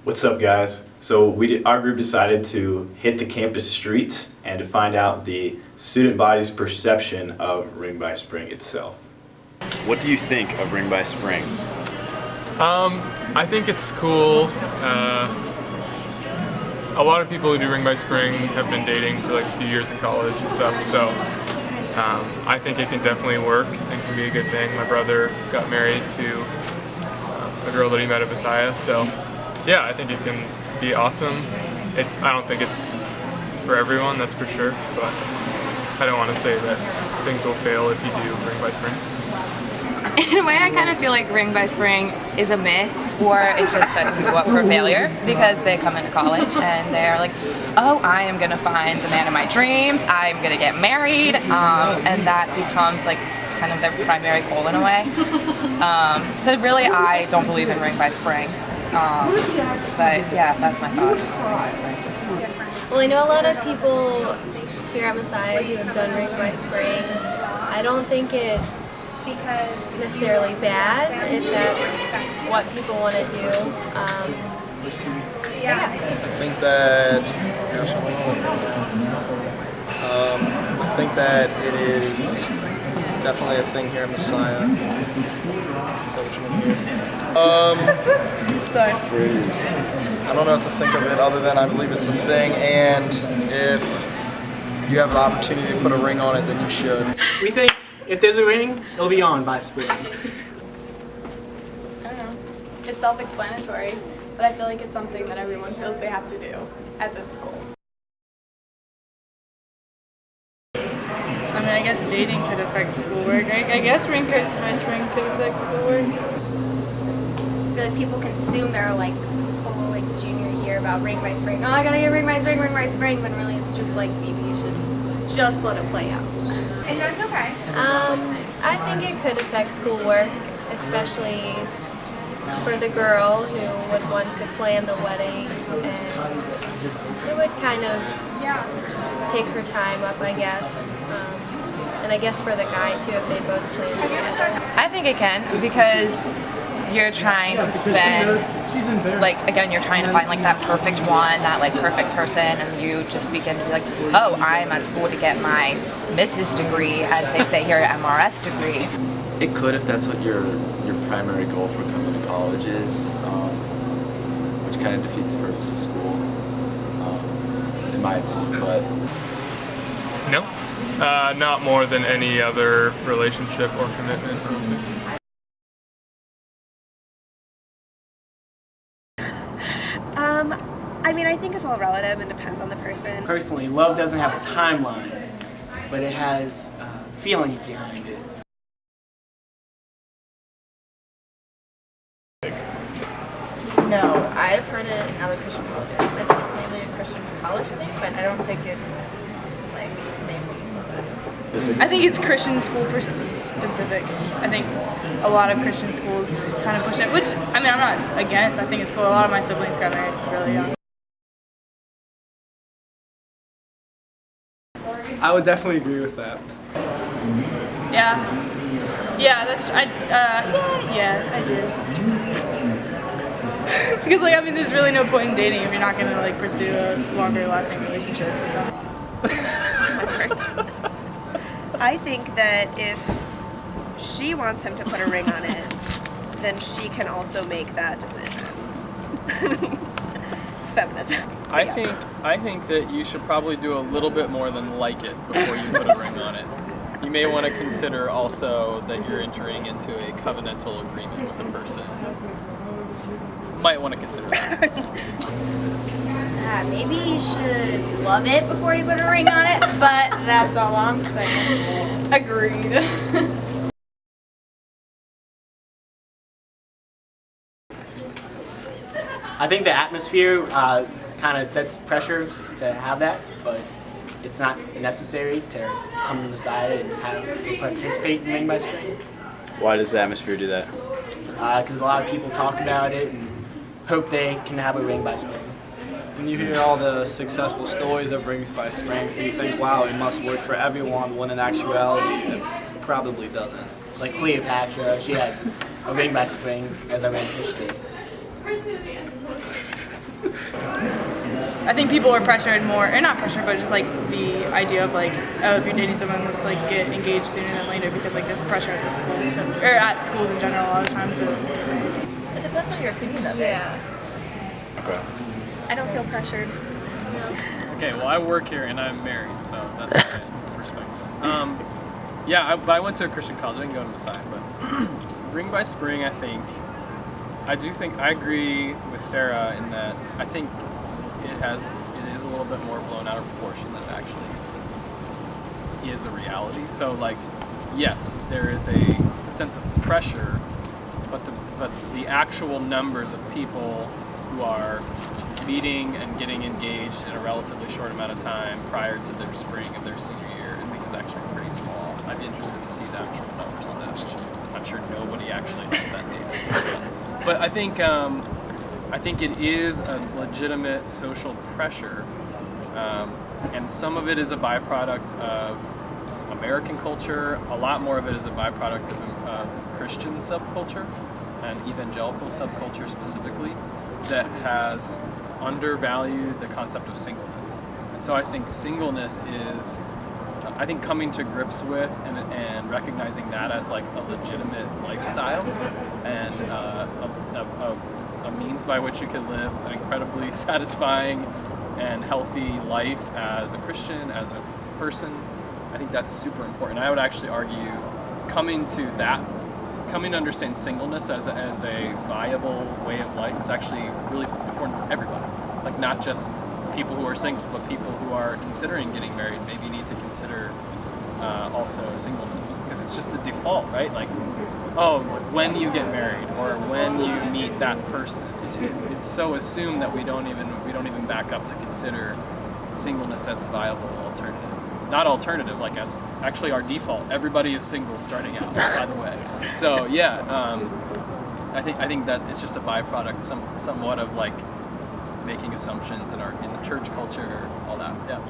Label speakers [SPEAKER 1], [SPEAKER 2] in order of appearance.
[SPEAKER 1] What's up, guys? So our group decided to hit the campus streets and to find out the student body's perception of Ring by Spring itself. What do you think of Ring by Spring?
[SPEAKER 2] I think it's cool. A lot of people who do Ring by Spring have been dating for like a few years in college and stuff, so I think it can definitely work and can be a good thing. My brother got married to a girl that he met at Messiah, so yeah, I think it can be awesome. I don't think it's for everyone, that's for sure, but I don't want to say that things will fail if you do Ring by Spring.
[SPEAKER 3] In a way, I kind of feel like Ring by Spring is a myth, or it just sets people up for failure because they come into college and they're like, oh, I am going to find the man of my dreams, I'm going to get married, and that becomes like kind of their primary goal in a way. So really, I don't believe in Ring by Spring. But yeah, that's my thought.
[SPEAKER 4] Well, I know a lot of people here at Messiah who have done Ring by Spring. I don't think it's necessarily bad if that's what people want to do. So yeah.
[SPEAKER 5] I think that, I think that it is definitely a thing here at Messiah. Is that what you want to hear?
[SPEAKER 3] Sorry.
[SPEAKER 5] I don't know what to think of it other than I believe it's a thing, and if you have the opportunity to put a ring on it, then you should.
[SPEAKER 6] We think if there's a ring, it'll be on by spring.
[SPEAKER 7] I don't know. It's self-explanatory, but I feel like it's something that everyone feels they have to do at this school.
[SPEAKER 8] I mean, I guess dating could affect schoolwork. I guess Ring by Spring could affect schoolwork.
[SPEAKER 9] I feel like people consume their whole junior year about Ring by Spring. Oh, I gotta get Ring by Spring, Ring by Spring, when really it's just like maybe you should just let it play out.
[SPEAKER 7] And that's okay.
[SPEAKER 4] I think it could affect schoolwork, especially for the girl who would want to plan the wedding, and it would kind of take her time up, I guess. And I guess for the guy too, if they both plan together.
[SPEAKER 3] I think it can, because you're trying to spend, again, you're trying to find that perfect one, that perfect person, and you just begin to be like, oh, I'm at school to get my Mrs. degree, as they say here, MRS degree.
[SPEAKER 10] It could if that's what your primary goal for coming to college is, which kind of defeats the purpose of school, in my opinion, but...
[SPEAKER 2] No, not more than any other relationship or commitment.
[SPEAKER 11] I mean, I think it's all relative and depends on the person.
[SPEAKER 6] Personally, love doesn't have a timeline, but it has feelings behind it.
[SPEAKER 8] No, I've heard it in other Christian colleges. I think it's mainly a Christian college thing, but I don't think it's mainly Messiah. I think it's Christian school specific. I think a lot of Christian schools kind of push it, which, I mean, I'm not against. I think it's cool. A lot of my siblings got married really young.
[SPEAKER 6] I would definitely agree with that.
[SPEAKER 8] Yeah, that's, I do. Because, I mean, there's really no point in dating if you're not going to, pursue a longer lasting relationship.
[SPEAKER 11] I think that if she wants him to put a ring on it, then she can also make that decision. Feminism.
[SPEAKER 12] I think that you should probably do a little bit more than like it before you put a ring on it. You may want to consider also that you're entering into a covenantal agreement with the person. Might want to consider that.
[SPEAKER 9] Maybe you should love it before you put a ring on it, but that's all I'm saying.
[SPEAKER 7] Agreed.
[SPEAKER 6] I think the atmosphere kind of sets pressure to have that, but it's not necessary to come to Messiah and participate in Ring by Spring.
[SPEAKER 10] Why does the atmosphere do that?
[SPEAKER 6] Because a lot of people talk about it and hope they can have a Ring by Spring.
[SPEAKER 13] And you hear all the successful stories of Rings by Spring, so you think, wow, it must work for everyone, when in actuality, it probably doesn't.
[SPEAKER 6] Like Cleopatra, she had a Ring by Spring, as I read in history.
[SPEAKER 8] I think people are pressured more, or not pressured, but just like the idea of like, oh, if you're dating someone, let's like get engaged sooner than later because like there's pressure at the school to, or at schools in general a lot of times to get married. It depends on your opinion of it.
[SPEAKER 9] Yeah.
[SPEAKER 1] Okay.
[SPEAKER 9] I don't feel pressured.
[SPEAKER 12] Okay, well, I work here and I'm married, so that's my perspective. Yeah, I went to a Christian college. I didn't go to Messiah, but Ring by Spring, I agree with Sarah in that I think it is a little bit more blown out of proportion than it actually is a reality. So, like, yes, there is a sense of pressure, but the actual numbers of people who are meeting and getting engaged in a relatively short amount of time prior to their spring of their senior year, I think is actually pretty small. I'd be interested to see the actual numbers on that, which I'm sure nobody actually has that data. So but I think it is a legitimate social pressure, and some of it is a byproduct of American culture. A lot more of it is a byproduct of Christian subculture and evangelical subculture specifically that has undervalued the concept of singleness. And so I think singleness is, I think coming to grips with and recognizing that as like a legitimate lifestyle and a means by which you can live an incredibly satisfying and healthy life as a Christian, as a person. I think that's super important. I would actually argue coming to understand singleness as a viable way of life is actually really important for everybody. Like, not just people who are single, but people who are considering getting married maybe need to consider also singleness, because it's just the default, right? Like, oh, when you get married or when you meet that person, it's so assumed that we don't even back up to consider singleness as a viable alternative. Not alternative, like as actually our default. Everybody is single starting out, by the way. So yeah, I think that it's just a byproduct, somewhat of like making assumptions in the church culture, all that. Yeah.